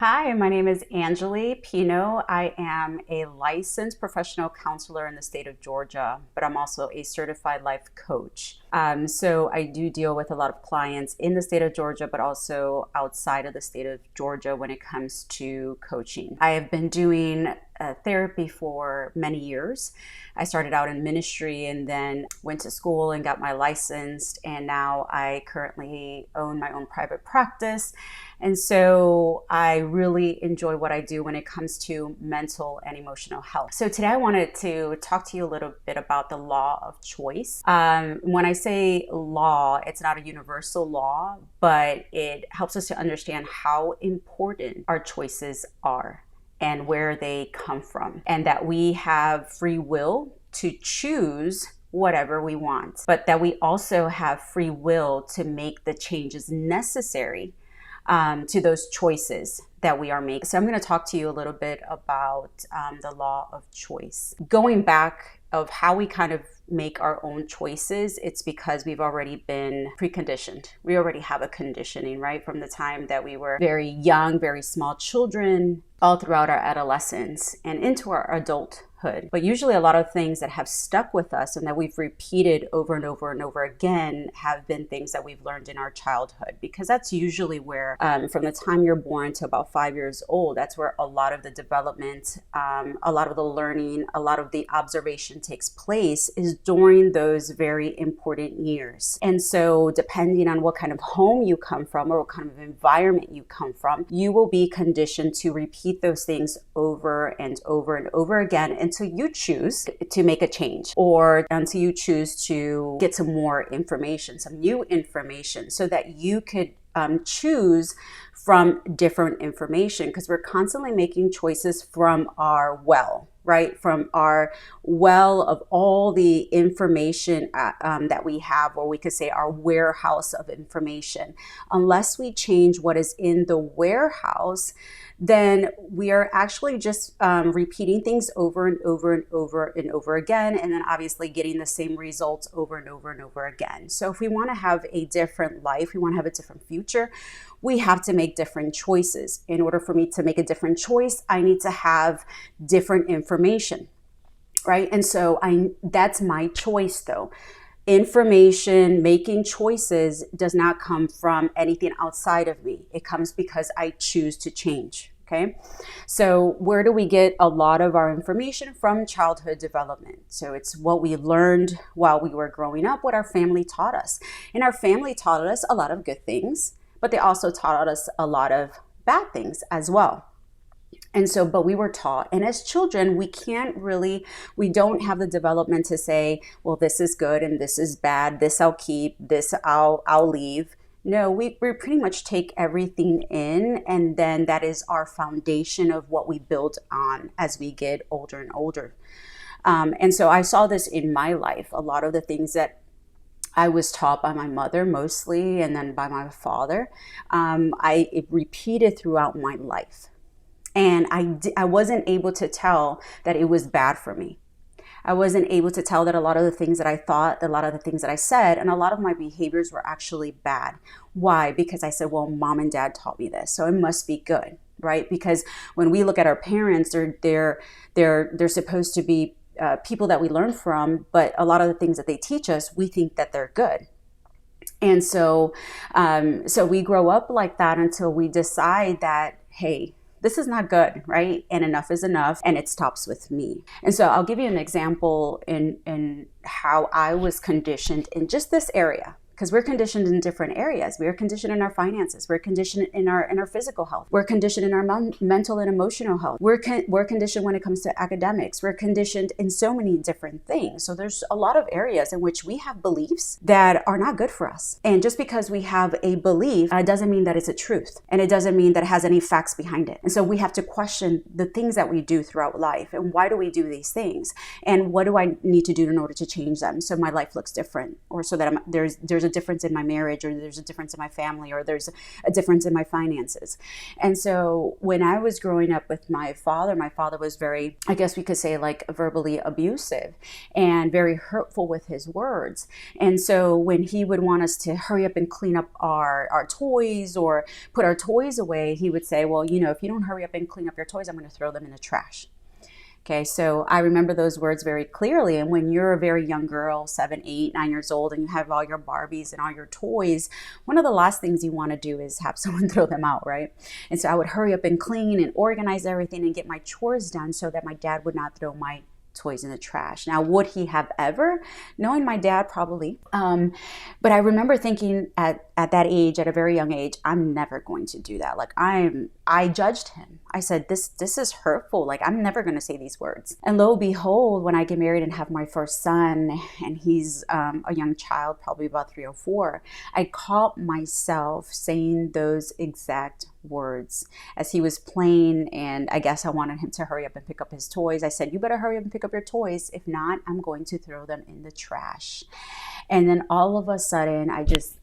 Hi, my name is Angeli Pino. I am a licensed professional counselor in the state of Georgia, but I'm also a certified life coach. So I do deal with a lot of clients in the state of Georgia, but also outside of the state of Georgia when it comes to coaching. I have been doing therapy for many years. I started out in ministry and then went to school and got my license, and now I currently own my own private practice. And so I really enjoy what I do when it comes to mental and emotional health. So today I wanted to talk to you a little bit about the law of choice. When I say law, it's not a universal law, but it helps us to understand how important our choices are and where they come from, and that we have free will to choose whatever we want, but that we also have free will to make the changes necessary to those choices that we are making. So I'm going to talk to you a little bit about the law of choice. Going back of how we kind of make our own choices, it's because we've already been preconditioned. We already have a conditioning, right? From the time that we were very young, very small children, all throughout our adolescence and into our adulthood. But usually a lot of things that have stuck with us and that we've repeated over and over and over again have been things that we've learned in our childhood, because that's usually where from the time you're born to about 5 years old, that's where a lot of the development, a lot of the learning, a lot of the observation takes place, is during those very important years. And so depending on what kind of home you come from or what kind of environment you come from, you will be conditioned to repeat those things over and over and over again until you choose to make a change, or until you choose to get some more information, some new information, so that you could choose from different information, because we're constantly making choices from our well, right? From our well of all the information that we have, or we could say our warehouse of information. Unless we change what is in the warehouse, then we are actually just repeating things over and over and over and over again, and then obviously getting the same results over and over and over again. So if we want to have a different life, we want to have a different future, we have to make different choices. In order for me to make a different choice, I need to have different information, right? And so that's my choice though. Information, making choices does not come from anything outside of me. It comes because I choose to change. Okay. So where do we get a lot of our information from? Childhood development. So it's what we learned while we were growing up, what our family taught us. And our family taught us a lot of good things, but they also taught us a lot of bad things as well. And so, but we were taught, and as children, we don't have the development to say, well, this is good and this is bad, this I'll keep, this I'll leave. No, we pretty much take everything in, and then that is our foundation of what we build on as we get older and older. And so I saw this in my life. A lot of the things that I was taught by my mother mostly, and then by my father, it repeated throughout my life. And I wasn't able to tell that it was bad for me. I wasn't able to tell that a lot of the things that I thought, a lot of the things that I said, and a lot of my behaviors were actually bad. Why? Because I said, well, mom and dad taught me this, so it must be good, right? Because when we look at our parents, they're supposed to be people that we learn from, but a lot of the things that they teach us, we think that they're good. And so we grow up like that until we decide that, hey, this is not good, right? And enough is enough, and it stops with me. And so I'll give you an example in how I was conditioned in just this area, because we're conditioned in different areas. We are conditioned in our finances. We're conditioned in our physical health. We're conditioned in our mental and emotional health. We're conditioned when it comes to academics. We're conditioned in so many different things. So there's a lot of areas in which we have beliefs that are not good for us. And just because we have a belief doesn't mean that it's a truth. And it doesn't mean that it has any facts behind it. And so we have to question the things that we do throughout life. And why do we do these things? And what do I need to do in order to change them so my life looks different? Or so that there's a a difference in my marriage, or there's a difference in my family, or there's a difference in my finances. And so when I was growing up with my father was very, I guess we could say, like, verbally abusive and very hurtful with his words. And so when he would want us to hurry up and clean up our toys or put our toys away, he would say, well, if you don't hurry up and clean up your toys, I'm going to throw them in the trash. Okay, so I remember those words very clearly. And when you're a very young girl, 7, 8, 9 years old, and you have all your Barbies and all your toys, one of the last things you want to do is have someone throw them out, right? And so I would hurry up and clean and organize everything and get my chores done so that my dad would not throw my toys in the trash. Now, would he have ever? Knowing my dad, probably. But I remember thinking at that age, at a very young age, I'm never going to do that. Like, I judged him. I said, this is hurtful. Like, I'm never going to say these words. And lo and behold, when I get married and have my first son, and he's a young child, probably about 3 or 4, I caught myself saying those exact words as he was playing, and I guess I wanted him to hurry up and pick up his toys. I said, you better hurry up and pick up your toys. If not, I'm going to throw them in the trash. And then all of a sudden, I just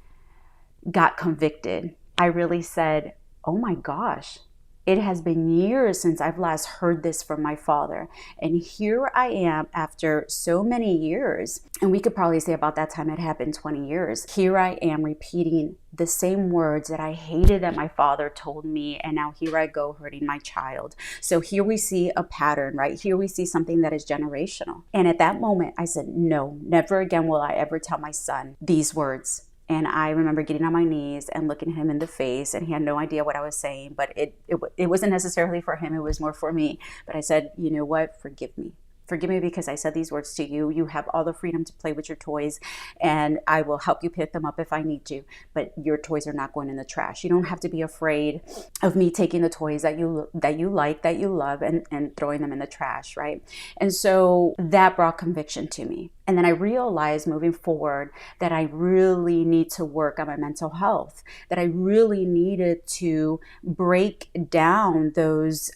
got convicted. I really said, oh my gosh, it has been years since I've last heard this from my father. And here I am after so many years, and we could probably say about that time it happened 20 years. Here I am repeating the same words that I hated that my father told me, and now here I go hurting my child. So here we see a pattern, right? Here we see something that is generational. And at that moment, I said, no, never again will I ever tell my son these words. And I remember getting on my knees and looking him in the face, and he had no idea what I was saying, but it wasn't necessarily for him. It was more for me. But I said, you know what? Forgive me. Forgive me because I said these words to you. You have all the freedom to play with your toys, and I will help you pick them up if I need to, but your toys are not going in the trash. You don't have to be afraid of me taking the toys that you like, that you love, and throwing them in the trash, right? And so that brought conviction to me. And then I realized moving forward that I really need to work on my mental health, that I really needed to break down those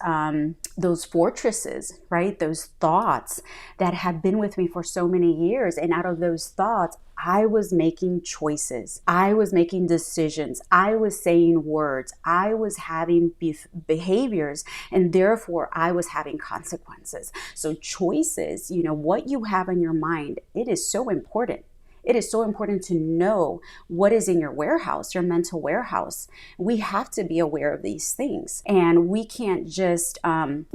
fortresses, right? Those thoughts that have been with me for so many years. And out of those thoughts, I was making choices. I was making decisions. I was saying words. I was having behaviors, and therefore I was having consequences. So choices, what you have in your mind, it is so important. It is so important to know what is in your warehouse, your mental warehouse. We have to be aware of these things. And we can't just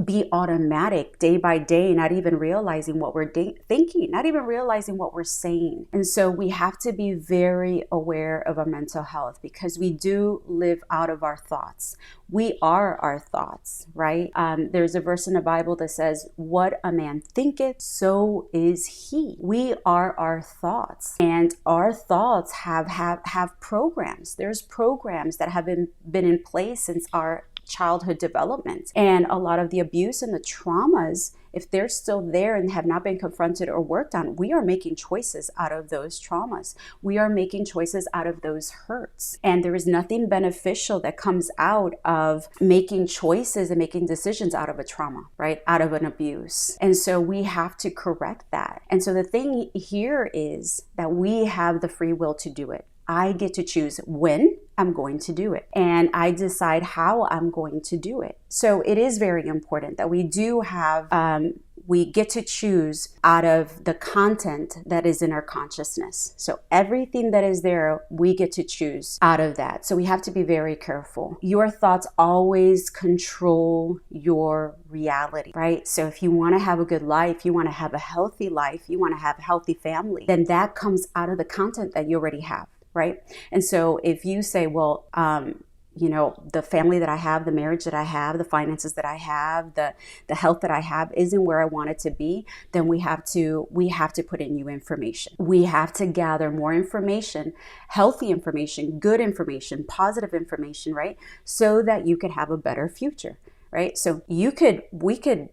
be automatic day by day, not even realizing what we're thinking, not even realizing what we're saying. And so we have to be very aware of our mental health, because we do live out of our thoughts. We are our thoughts, right? There's a verse in the Bible that says, what a man thinketh, so is he. We are our thoughts, and our thoughts have programs. There's programs that have been in place since our childhood development. And a lot of the abuse and the traumas, if they're still there and have not been confronted or worked on, we are making choices out of those traumas. We are making choices out of those hurts. And there is nothing beneficial that comes out of making choices and making decisions out of a trauma, right? Out of an abuse. And so we have to correct that. And so the thing here is that we have the free will to do it. I get to choose when I'm going to do it, and I decide how I'm going to do it. So it is very important that we do have, we get to choose out of the content that is in our consciousness. So everything that is there, we get to choose out of that. So we have to be very careful. Your thoughts always control your reality, right? So if you want to have a good life, you want to have a healthy life, you want to have a healthy family, then that comes out of the content that you already have. Right? And so if you say, well, the family that I have, the marriage that I have, the finances that I have, the health that I have isn't where I want it to be, then we have to put in new information. We have to gather more information, healthy information, good information, positive information, right? So that you could have a better future, right? So we could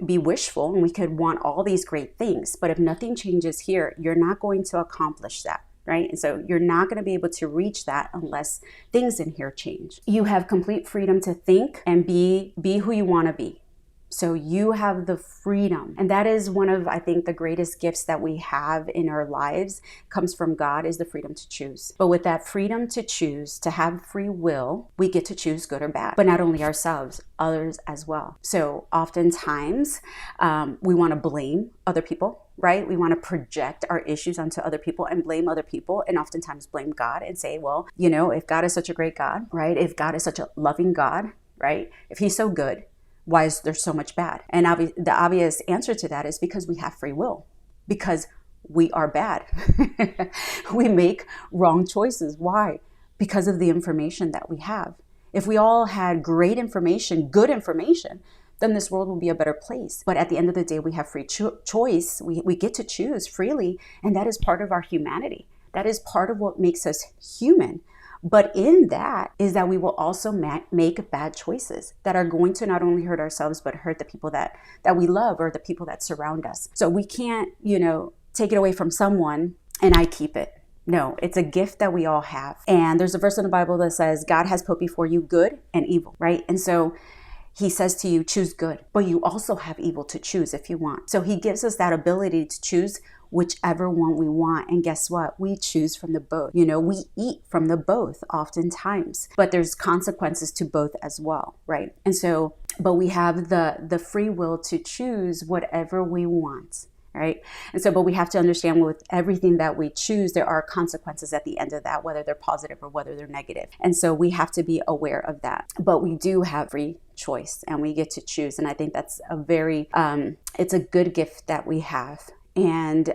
be wishful, and we could want all these great things, but if nothing changes here, you're not going to accomplish that. Right? And so you're not going to be able to reach that unless things in here change. You have complete freedom to think and be who you want to be. So you have the freedom. And that is one of, I think, the greatest gifts that we have in our lives comes from God, is the freedom to choose. But with that freedom to choose, to have free will, we get to choose good or bad. But not only ourselves, others as well. So oftentimes we want to blame other people, right? We want to project our issues onto other people and blame other people, and oftentimes blame God and say, well, if God is such a great God, right? If God is such a loving God, right? If he's so good, why is there so much bad? And the obvious answer to that is because we have free will, because we are bad. We make wrong choices. Why? Because of the information that we have. If we all had great information, good information, then this world will be a better place. But at the end of the day, we have free choice. We get to choose freely, and that is part of our humanity. That is part of what makes us human. But in that is that we will also make bad choices that are going to not only hurt ourselves, but hurt the people that we love or the people that surround us. So we can't, take it away from someone and I keep it. No, it's a gift that we all have. And there's a verse in the Bible that says, God has put before you good and evil, right? And so he says to you, choose good, but you also have evil to choose if you want. So he gives us that ability to choose whichever one we want. And guess what? We choose from the both. We eat from the both oftentimes, but there's consequences to both as well, right? And so, but we have the free will to choose whatever we want. Right. And so, but we have to understand with everything that we choose, there are consequences at the end of that, whether they're positive or whether they're negative. And so we have to be aware of that. But we do have free choice and we get to choose. And I think that's a very, it's a good gift that we have. And,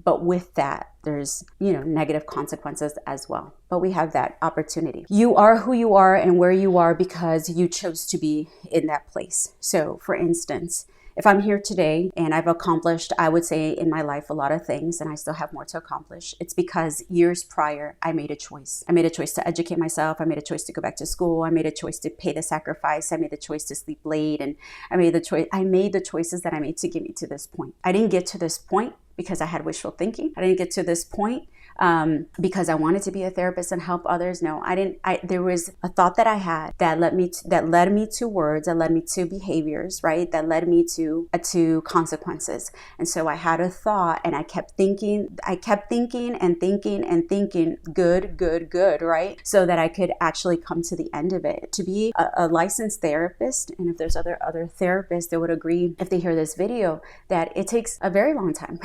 but with that, there's, negative consequences as well. But we have that opportunity. You are who you are and where you are because you chose to be in that place. So for instance, if I'm here today and I've accomplished, I would say in my life, a lot of things, and I still have more to accomplish, it's because years prior, I made a choice. I made a choice to educate myself. I made a choice to go back to school. I made a choice to pay the sacrifice. I made the choice to sleep late. And I made the choices that I made to get me to this point. I didn't get to this point because I had wishful thinking. I didn't get to this point because I wanted to be a therapist and help others. No, I didn't. There was a thought that I had that led me to words, that led me to behaviors, right? That led me to consequences. And so I had a thought, and I kept thinking and thinking, good, right? So that I could actually come to the end of it. To be a licensed therapist, and if there's other therapists that would agree if they hear this video, that it takes a very long time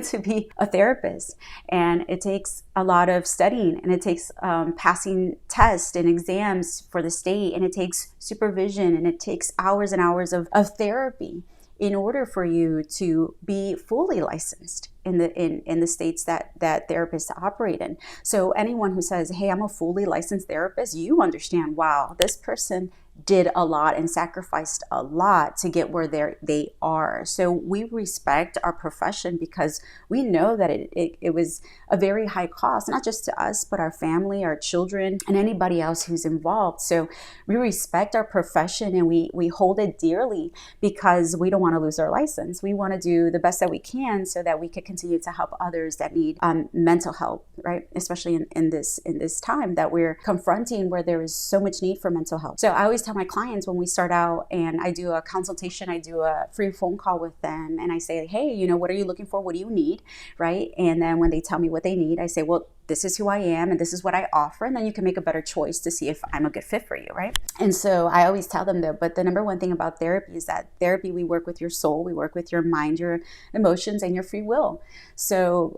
to be a therapist, and it takes a lot of studying, and it takes passing tests and exams for the state, and it takes supervision, and it takes hours and hours of therapy in order for you to be fully licensed in the states that therapists operate in. So anyone who says, hey, I'm a fully licensed therapist, you understand, wow, this person did a lot and sacrificed a lot to get where they are. So we respect our profession because we know that it was a very high cost, not just to us, but our family, our children, and anybody else who's involved. So we respect our profession and we hold it dearly because we don't want to lose our license. We want to do the best that we can so that we can continue to help others that need mental health, right? Especially in this time that we're confronting where there is so much need for mental health. So I always tell my clients when we start out and I do a consultation, I do a free phone call with them and I say, hey, what are you looking for? What do you need? Right? And then when they tell me what they need, I say, well, this is who I am and this is what I offer. And then you can make a better choice to see if I'm a good fit for you, right? And so I always tell them that, but the number one thing about therapy is that therapy, we work with your soul, we work with your mind, your emotions, and your free will. So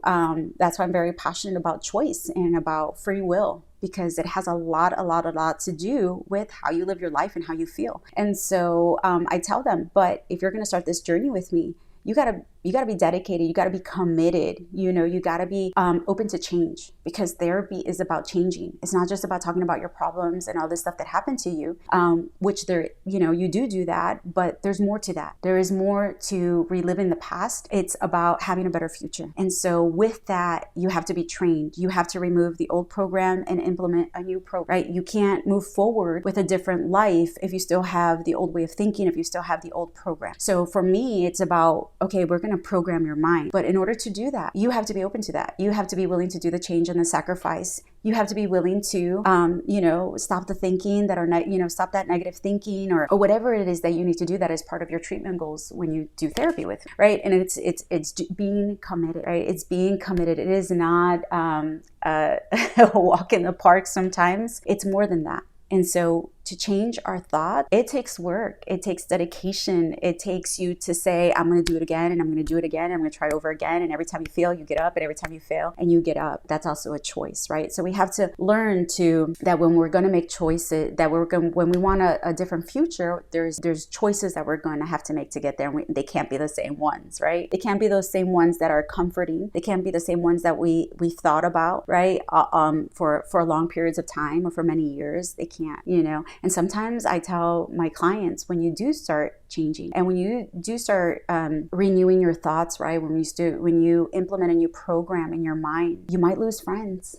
that's why I'm very passionate about choice and about free will, because it has a lot to do with how you live your life and how you feel. And so I tell them, but if you're going to start this journey with me, you gotta be dedicated. You gotta be committed. You gotta be open to change, because therapy is about changing. It's not just about talking about your problems and all this stuff that happened to you, which you do that, but there's more to that. There is more to reliving the past. It's about having a better future. And so with that, you have to be trained. You have to remove the old program and implement a new program, right? You can't move forward with a different life if you still have the old way of thinking, if you still have the old program. So for me, it's about, okay, we're going going to program your mind. But in order to do that, you have to be open to that. You have to be willing to do the change and the sacrifice. You have to be willing to, stop the thinking that are, stop that negative thinking or whatever it is that you need to do that is part of your treatment goals when you do therapy with, right? And it's being committed, right? It's being committed. It is not a walk in the park sometimes. It's more than that. And so to change our thought, it takes work. It takes dedication. It takes you to say, I'm going to do it again, and I'm going to do it again. And I'm going to try over again. And every time you fail, you get up. And every time you fail and you get up, that's also a choice, right? So we have to learn that when we're going to make choices, when we want a different future, there's choices that we're going to have to make to get there. And they can't be the same ones, right? They can't be those same ones that are comforting. They can't be the same ones that we've thought about, right? For long periods of time or for many years. They can't, And sometimes I tell my clients, when you do start changing and when you do start renewing your thoughts, right? When you implement a new program in your mind, you might lose friends.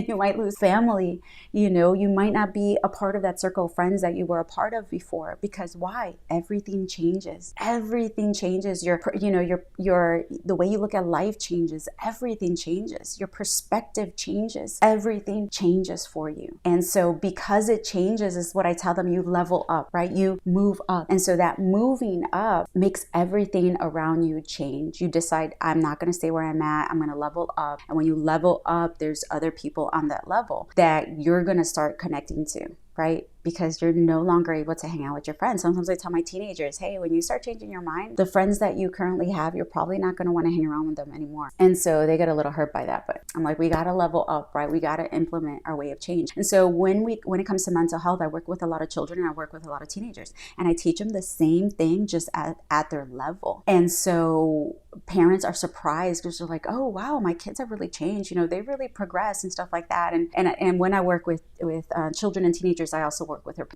You might lose family. You might not be a part of that circle of friends that you were a part of before. Because why? Everything changes. Everything changes. The way you look at life changes. Everything changes. Your perspective changes. Everything changes for you. And so because it changes is what I tell them, you level up, right? You move up. And so that moving up makes everything around you change. You decide, I'm not going to stay where I'm at. I'm going to level up. And when you level up, there's other people on that level that you're going to start connecting to, right? Because you're no longer able to hang out with your friends. Sometimes I tell my teenagers, hey, when you start changing your mind, the friends that you currently have, you're probably not going to want to hang around with them anymore. And so they get a little hurt by that. But I'm like, we got to level up, right? We got to implement our way of change. And so when it comes to mental health, I work with a lot of children and I work with a lot of teenagers. And I teach them the same thing just at their level. And so parents are surprised because they're like, oh, wow, my kids have really changed. They really progress and stuff like that. And when I work with children and teenagers, I also work with her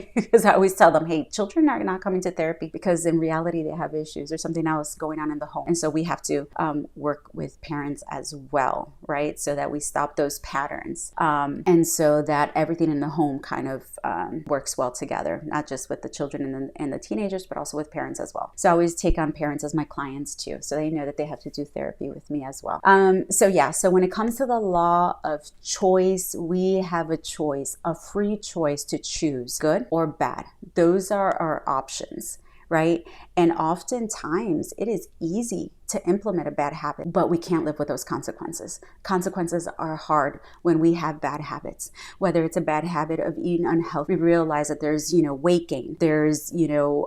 because I always tell them, hey, children are not coming to therapy because in reality they have issues. There's something else going on in the home. And so we have to work with parents as well, right? So that we stop those patterns. And so that everything in the home kind of works well together, not just with the children and the teenagers, but also with parents as well. So I always take on parents as my clients too. So they know that they have to do therapy with me as well. So when it comes to the law of choice, we have a choice, a free choice to choose good or bad. Those are our options, right? And oftentimes it is easy to implement a bad habit, but we can't live with those consequences. Consequences are hard when we have bad habits. Whether it's a bad habit of eating unhealthy, we realize that there's, weight gain. There's,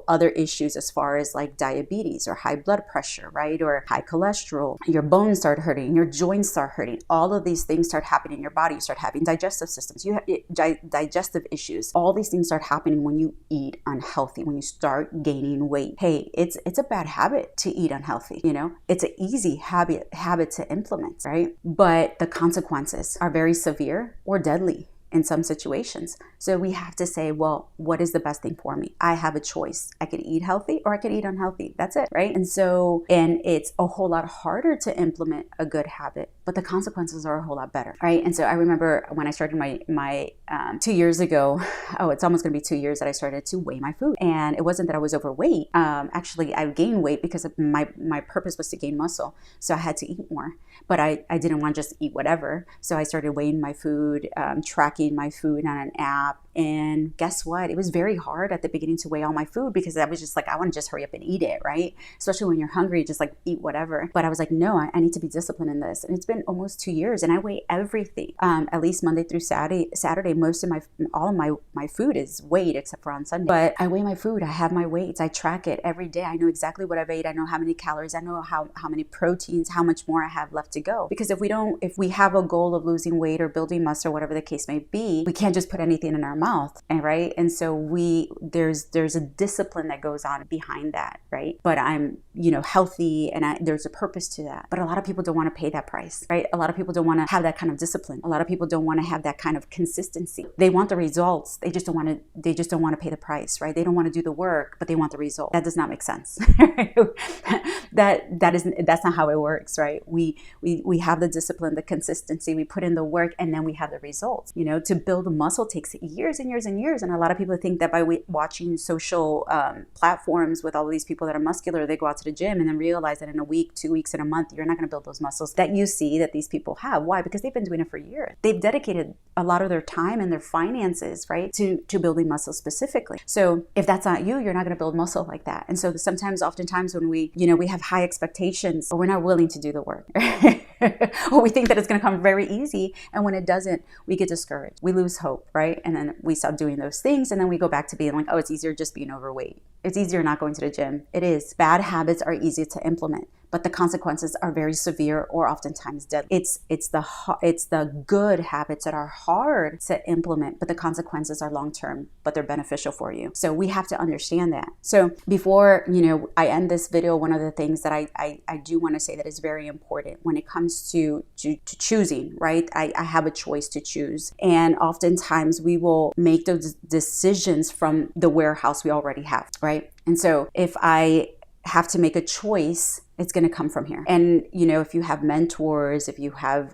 other issues as far as like diabetes or high blood pressure, right? Or high cholesterol. Your bones start hurting, your joints start hurting. All of these things start happening in your body. You start having digestive systems. You have digestive issues. All these things start happening when you eat unhealthy, when you start gaining weight. Hey, it's a bad habit to eat unhealthy, It's an easy habit to implement, right? But the consequences are very severe or deadly in some situations. So we have to say, well, what is the best thing for me? I have a choice. I could eat healthy or I could eat unhealthy. That's it, right? And it's a whole lot harder to implement a good habit, but the consequences are a whole lot better, right? And so I remember when I started my 2 years ago, it's almost gonna be 2 years that I started to weigh my food. And it wasn't that I was overweight. Actually, I gained weight because of my purpose was to gain muscle. So I had to eat more, but I didn't want to just eat whatever. So I started weighing my food, tracking my food on an app. And guess what? It was very hard at the beginning to weigh all my food because I was just like, I want to just hurry up and eat it, right? Especially when you're hungry, just like eat whatever. But I was like, no, I need to be disciplined in this. And it's been almost 2 years and I weigh everything. At least Monday through Saturday, all of my food is weighed except for on Sunday. But I weigh my food. I have my weights. I track it every day. I know exactly what I've ate. I know how many calories. I know how many proteins, how much more I have left to go. Because if we have a goal of losing weight or building muscle, or whatever the case may be, we can't just put anything in our mouth, and right? And so there's a discipline that goes on behind that, right? But I'm, healthy and there's a purpose to that. But a lot of people don't want to pay that price, right? A lot of people don't want to have that kind of discipline. A lot of people don't want to have that kind of consistency. They want the results. They just don't want to pay the price, right? They don't want to do the work, but they want the result. That does not make sense. That's not how it works, right? We have the discipline, the consistency, we put in the work, and then we have the results. To build a muscle takes years. years and years and years. And a lot of people think that by watching social platforms with all of these people that are muscular, they go out to the gym and then realize that in a week, 2 weeks, in a month, you're not going to build those muscles that you see that these people have. Why? Because they've been doing it for years. They've dedicated a lot of their time and their finances, right, to building muscle specifically. So if that's not you, you're not going to build muscle like that. And so oftentimes when we have high expectations, but we're not willing to do the work. Or we think that it's going to come very easy. And when it doesn't, we get discouraged. We lose hope, right? And then we stop doing those things. And then we go back to being like, oh, it's easier just being overweight. It's easier not going to the gym. It is. Bad habits are easy to implement, but the consequences are very severe or oftentimes deadly. It's the good habits that are hard to implement, but the consequences are long-term, but they're beneficial for you. So we have to understand that. So before, I end this video, one of the things that I do want to say that is very important when it comes to choosing, right? I have a choice to choose. And oftentimes we will make those decisions from the warehouse we already have, right? And so if I have to make a choice, it's going to come from here. And, if you have mentors, if you have,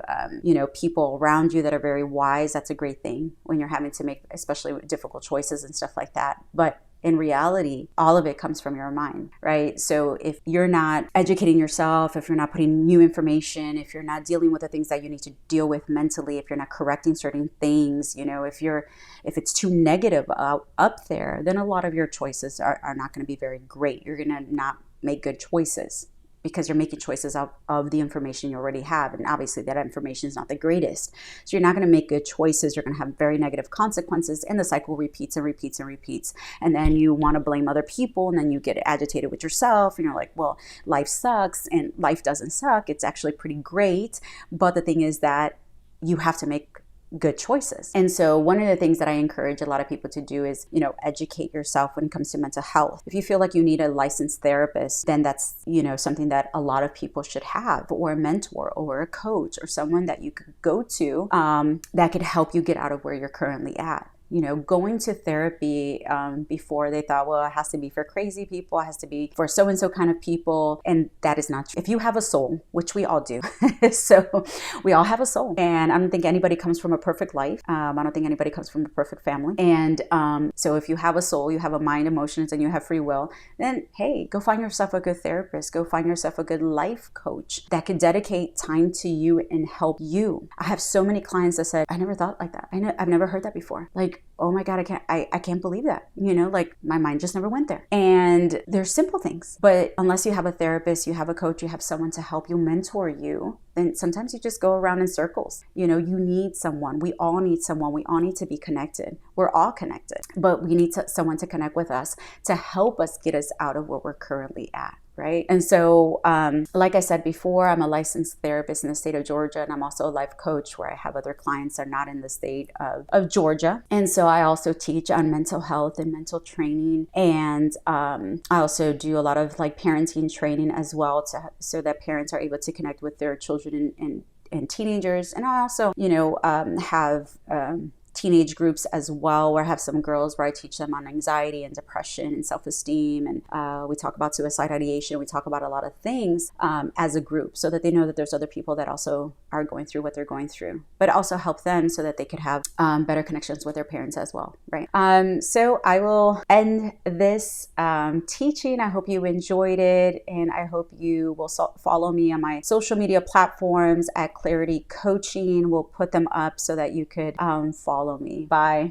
people around you that are very wise, that's a great thing when you're having to make, especially difficult choices and stuff like that. But in reality, all of it comes from your mind, right? So if you're not educating yourself, if you're not putting new information, if you're not dealing with the things that you need to deal with mentally, if you're not correcting certain things, if it's too negative up there, then a lot of your choices are not going to be very great. You're going to not make good choices, because you're making choices of the information you already have. And obviously that information is not the greatest. So you're not going to make good choices. You're going to have very negative consequences, and the cycle repeats and repeats and repeats. And then you want to blame other people, and then you get agitated with yourself, and you're like, well, life sucks. And life doesn't suck. It's actually pretty great. But the thing is that you have to make good choices. And so one of the things that I encourage a lot of people to do is, educate yourself when it comes to mental health. If you feel like you need a licensed therapist, then that's, something that a lot of people should have, or a mentor or a coach or someone that you could go to that could help you get out of where you're currently at. Going to therapy before, they thought, well, it has to be for crazy people, it has to be for so-and-so kind of people. And that is not true. If you have a soul, which we all do, so we all have a soul. And I don't think anybody comes from a perfect life. I don't think anybody comes from a perfect family. And so if you have a soul, you have a mind, emotions, and you have free will, then hey, go find yourself a good therapist. Go find yourself a good life coach that could dedicate time to you and help you. I have so many clients that said, I never thought like that. I've never heard that before. Like, oh my God, I can't believe that. Like my mind just never went there. And there's simple things, but unless you have a therapist, you have a coach, you have someone to help you, mentor you, then sometimes you just go around in circles. You need someone. We all need someone. We all need to be connected. We're all connected, but we need someone to connect with us to help us get us out of where we're currently at. Right. And so, like I said before, I'm a licensed therapist in the state of Georgia, and I'm also a life coach where I have other clients that are not in the state of Georgia. And so I also teach on mental health and mental training. And I also do a lot of like parenting training as well, so that parents are able to connect with their children and teenagers. And I also, have teenage groups as well, where I have some girls where I teach them on anxiety and depression and self-esteem, and we talk about suicide ideation. We talk about a lot of things as a group, so that they know that there's other people that also are going through what they're going through, but also help them so that they could have better connections with their parents as well, right? So I will end this teaching. I hope you enjoyed it, and I hope you will follow me on my social media platforms at Clarity Coaching. We'll put them up so that you could follow me. Bye.